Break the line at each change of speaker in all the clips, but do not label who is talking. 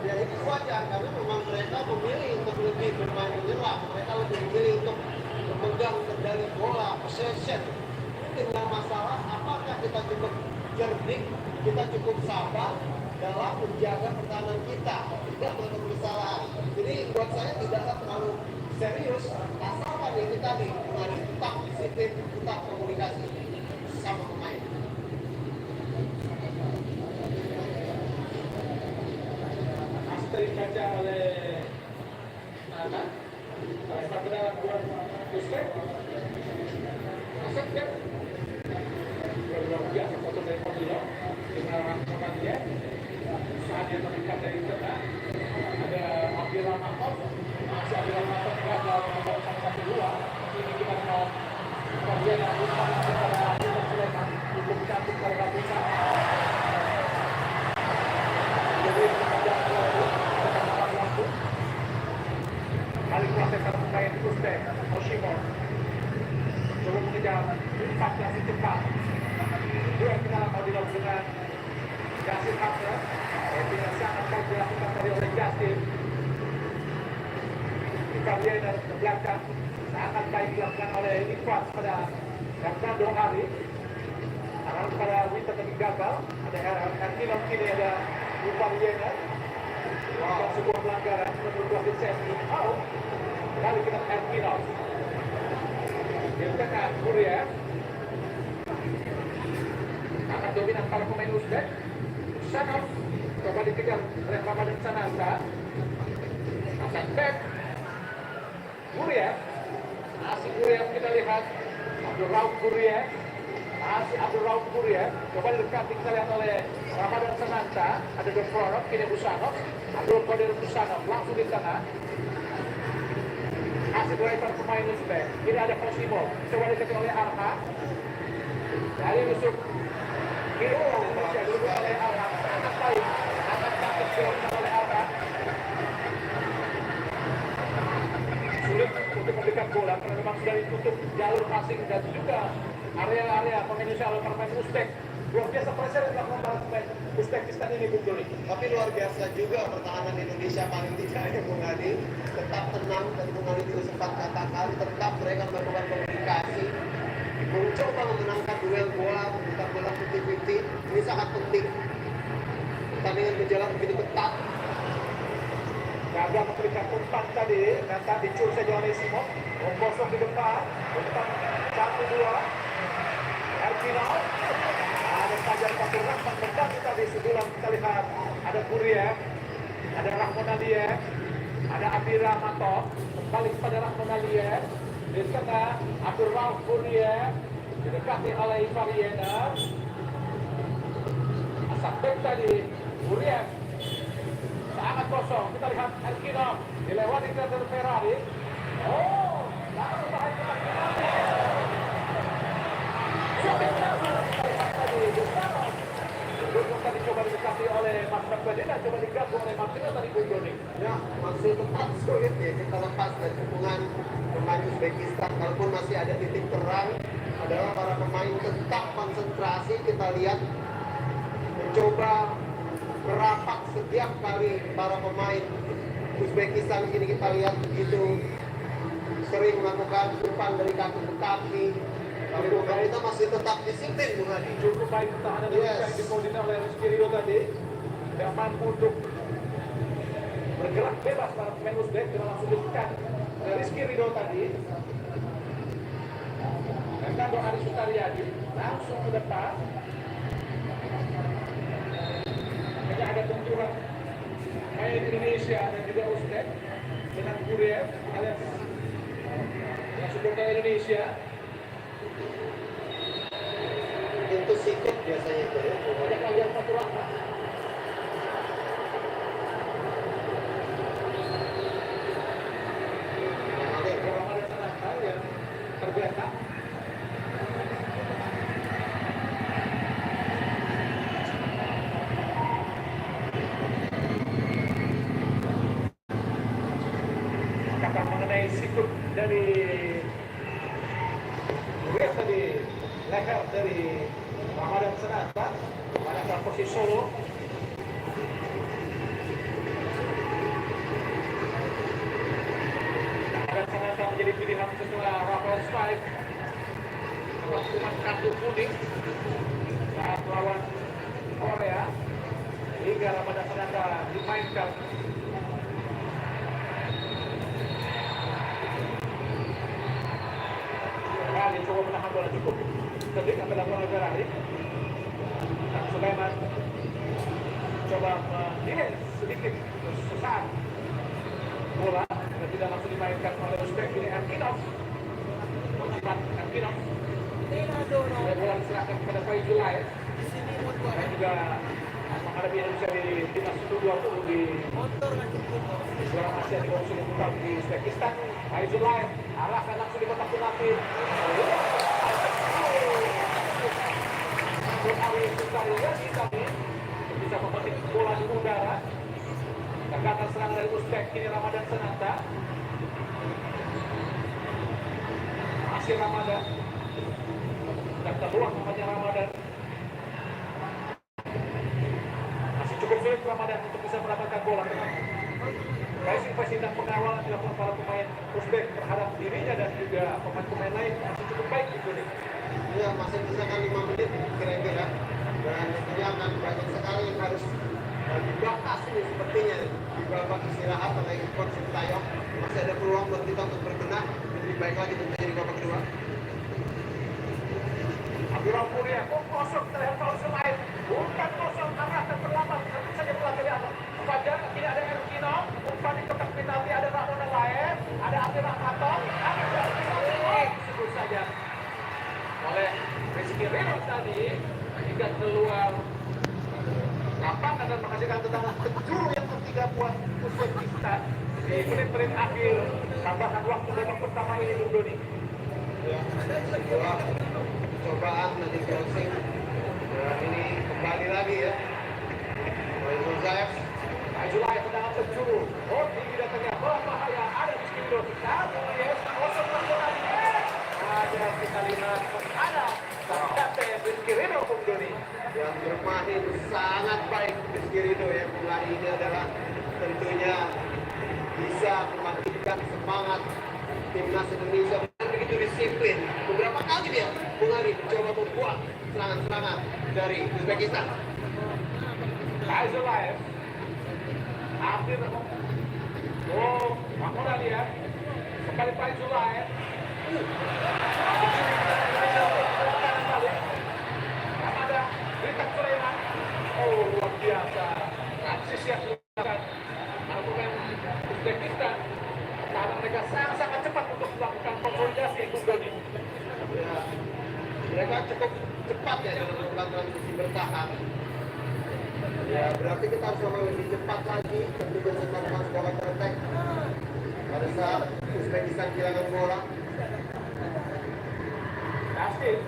Ya itu wajar karena memang mereka memilih untuk lebih bermain menyerang, mereka lebih memilih untuk memegang kendali bola, possession. Tinggal masalah apakah kita cukup cerdik, kita cukup sabar dalam menjaga pertahanan kita, tidak melakukan kesalahan. Jadi buat saya tidaklah terlalu serius, asalkan yang kita tetap disiplin, tetap komunikasi sama pemain.
Dibaca oleh Nana, sampai dalam bulan Pusat, Asep kan luar biasa foto dari Pablo dengan rangkuman dia, saat dia meningkat dari tengah, ada Abdullah Mahmud, masih Abdullah Mahmud gagal nomor 1-2, ini kita mau kemudian yang lupa kepada Abdullah Sulaiman, untuk cantik pada pusat. Jadi balik proses pemain Uzbek, Oshimon coba mengejar 4 cepat. Itu yang kita mau dilakukan dengan Justin Hamza, yang sangat baik dilakukan tadi oleh Justin. Icardi dari belakang sangat baik dilakukan oleh Ikhwan pada Fernando Hari. Karena pada Winter tadi gagal, ada Erkinom kini ada Icardi. Wow, sebuah pelanggaran menurut wasit safety. Oh, kali kita Erkinom. Di tengah Kuria. Sangat dominan para pemain Uzbek. Sanov coba dikejar oleh Ramadan Sananta. Asan back. Kuria. Masih Kuria kita lihat. Abdul Rauf Kuria. Masih Abdul Rauf Kuria. Coba didekati kita lihat oleh Ramadan Sananta. Ada Dovorov, kini Busanov. Abdul Qadir Busanov langsung di tengah. Masih driver pemain Uzbek. Ini ada Kosimo. Coba didekati oleh Arha. Dari Yusuf. Kiri Indonesia dulu oleh Arha. Sangat baik. Sangat baik dilakukan oleh Arha. Sulit untuk memberikan bola karena memang sudah ditutup jalur passing dan juga area-area pemain oleh pemain Uzbek. Luar biasa pressure yang dilakukan para pemain Uzbekistan ini, Bung Doni.
Tapi luar biasa juga pertahanan Indonesia paling tidak ya Bung Adi. Tetap tenang dan Bung Adi juga sempat katakan tetap mereka melakukan komunikasi, mencoba memenangkan duel bola, meminta bola 50-50. Ini sangat penting. Pertandingan berjalan begitu ketat.
Gagal memberikan umpan tadi, dan tadi dicur saja oleh Simon. Kosong di depan, umpan 1-2. Erkinau. Ada Fajar Fatur Rahman mendaki tadi sebelum kita lihat ada Kuria, ada Rahman Alia, ada Abira Mato, kembali kepada Rahman Alia, di tengah Abdul Rauf Kuria, didekati oleh Ivariena, Asapek tadi, Kuria, sangat kosong, kita lihat Erkinau, dilewati dari Ferrari, oh, langsung bahaya tadi coba didekati oleh Mas Berdina, coba digabung oleh Martino tadi Bung Doni.
Ya, masih tetap sulit ya kita lepas dari hubungan pemain Uzbekistan. Kalaupun masih ada titik terang, adalah para pemain tetap konsentrasi. Kita lihat mencoba merapat setiap kali para pemain Uzbekistan ini kita lihat begitu sering melakukan umpan dari kaki ke kaki. Tapi kita masih tetap disiplin, Bung Adi.
Cukup baik pertahanan yang dikoordinir oleh Rizky Ridho tadi. Tidak mampu untuk bergerak bebas para pemain Uzbek dengan langsung ditekan oleh Rizky Ridho tadi. Dan Kando Ari Sutaryadi langsung ke depan. Hanya ada benturan main Indonesia dan juga Uzbek dengan Kuriev alias yang supporter Indonesia.
Itu sikap biasanya itu ya.
Ada Fajar Fatur Rahman. Ada Ramadan Sananta yang terbiasa. Kata mengenai sikap dari biasa di leher dari Ramadan Sananta pada posisi solo jadi pilihan setelah Rafael Strike hukuman kartu kuning saat lawan Korea hingga Ramadan Sananta dimainkan. Kali coba menahan bola cukup sedikit akan dilakukan oleh Ferrari. Dan Sulaiman coba mendefend sedikit sesaat bola dan tidak langsung dimainkan oleh Uzbek. Ini Erkinov mencepat Erkinov bola diserahkan kepada Faizul Laif dan juga menghadapi Indonesia di timnas U20 di Piala Asia di bawah 10 tahun di Uzbekistan. Faizul Laif arahkan langsung di kotak penalti. Bisa memetik bola di udara. Gagasan serangan dari Uzbek, kini Ramadan Sananta. Masih Ramadan. Dan terluang namanya Ramadan. Masih cukup sulit Ramadan untuk bisa mendapatkan bola. Pressing dan pengawalan dilakukan para pemain Uzbek terhadap dirinya dan juga pemain-pemain lain masih cukup baik di sini.
Ya, masih misalkan 5 menit kira-kira. Dan tentunya akan banyak sekali yang harus dibahas ini sepertinya di babak istirahat atau ekspor Sintayong. Masih ada peluang buat kita untuk berbenah lebih baik lagi tentunya di babak kedua.
Abdurrahman Mulia, kosong terlihat Fauzul Laif. Bukan kosong, arah dan terlambat. Tentu saja bola terlihat. Fajar, tidak ada Erkino. Umpan di kotak penalti ada Ramon Laif. Ada Abdurrahman Maton. Ada disebut saja oleh Rizky Ridho tadi hingga keluar lapangan dan menghasilkan tendangan penjuru yang ketiga buat Uzbekistan di menit-menit akhir tambahan waktu babak pertama ini, Bung Doni.
Ya, sebuah cobaan nanti crossing. Dan ini kembali lagi ya. Faizul Laif.
Faizul Laif tendangan penjuru. Oh, tinggi datangnya bola bahaya. Ada di Rizky Ridho. Kosong lagi. Ada kita lihat ada Kapten Rizky Ridho, Bung Doni.
Yang bermain sangat baik Rizky Ridho ya. Hari ini adalah tentunya bisa membangkitkan semangat timnas Indonesia begitu disiplin. Beberapa kali dia Bung Ari mencoba membuat serangan-serangan dari Uzbekistan.
Faizul Laif hampir Mahmud lihat kembali Faizul Laif. Ada Rita Sulaiman. Oh, luar biasa. Transis yang dilakukan para pemain Uzbekistan. Karena mereka sangat cepat untuk melakukan konsolidasi Bung Doni.
Ya, mereka cukup cepat ya dalam melakukan transisi bertahan. Ya, berarti kita harus lebih cepat lagi tentunya melakukan sebuah counter attack pada saat Uzbekistan kehilangan bola.
Nasib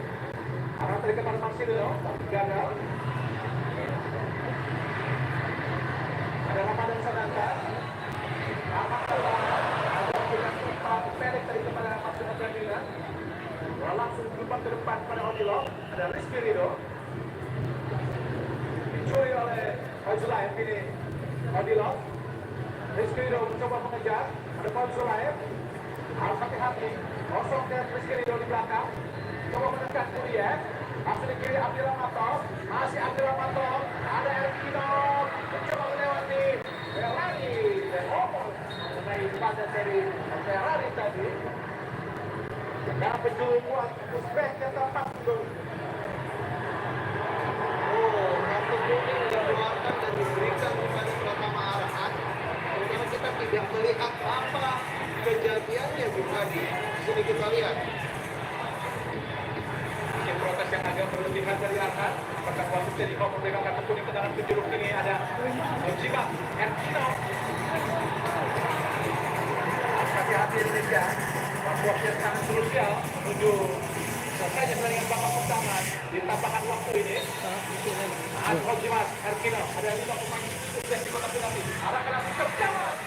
arah tadi kepada Marcelino, tapi gagal. Ada Ramadan Sananta. Ada dengan umpan pendek tadi kepada Marcelino Ferdinand. Bola langsung berubah ke depan pada Odilov. Ada Rizky Ridho. Dicuri oleh Faizul Laif ini. Odilov. Rizky Ridho mencoba mengejar. Ada Faizul Laif. Harus hati-hati. Kosong dan Rizky Ridho di belakang. Coba menekan Kuliah. Langsung di kiri Abdurrahman Maton. Masih Abdurrahman Maton. Ada Erkino. Mencoba melewati Ferrari. Dan mengenai pada dari Ferrari tadi. Dan penjuru buat Uzbek yang tepat itu.
Oh, kartu kuning dikeluarkan dan diberikan kepada Pratama Arhan. Karena kita tidak melihat apa kejadiannya Bung Adi. Sini kita lihat.
Mungkin protes yang agak berlebihan dari Arhan. Apakah wasit jadi mau memberikan kartu kuning ke dalam penjuru ini ada Ojima Erkino. Hati-hati Indonesia. Waktu yang sangat krusial menuju selesainya pertandingan babak pertama di tambahan waktu ini. Ojima Erkino ada 5 pemain sukses di kotak penalti. Arahkan langsung ke gawang.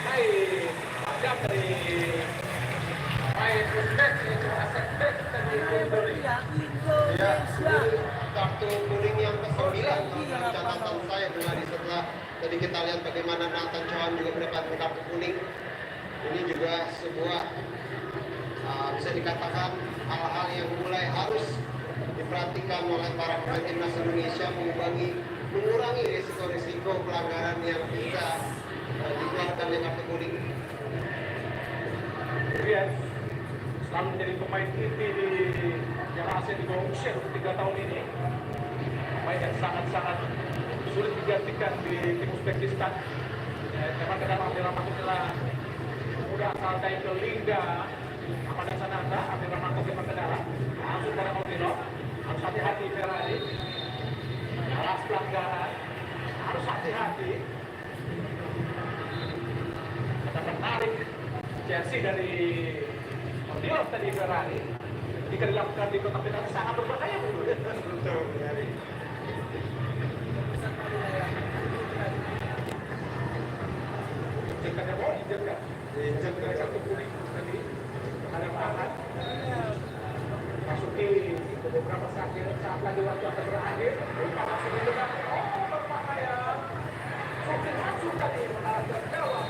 Baik, jam dari main Uzbek itu aset back dari Indonesia.
Ya, kartu kuning yang ke-9 dalam catatan saya Bung Adi, setelah tadi kita lihat bagaimana Nathan Chohan juga mendapatkan kartu kuning. Ini juga sebuah bisa dikatakan hal-hal yang mulai harus diperhatikan oleh para pemain timnas Indonesia, mengurangi risiko-risiko pelanggaran yang bisa dikeluarkan dengan kartu kuning.
Kemudian selalu menjadi pemain inti di Piala Asia di bawah usia 23 tahun ini, pemain yang sangat-sangat sulit digantikan di tim Uzbekistan. Memang kedala Abdul Rahman telah udah asal dari ke Lingga Ahmad Sananta, Abdul Rahman ke kedala langsung pada Moutinho. Harus hati-hati Ferrari, alas pelanggaran harus hati-hati. Ada menarik Chelsea dari Moutinho tadi Ferrari jika dilakukan di kotak penalti sangat berbahaya.
Betul, dari
jika ada mau dijaga dengan kartu kuning tadi ada tangan masuki beberapa saat lagi waktu akan berakhir lupa langsung di depan berbahaya. Shooting langsung tadi mengarah ke gawang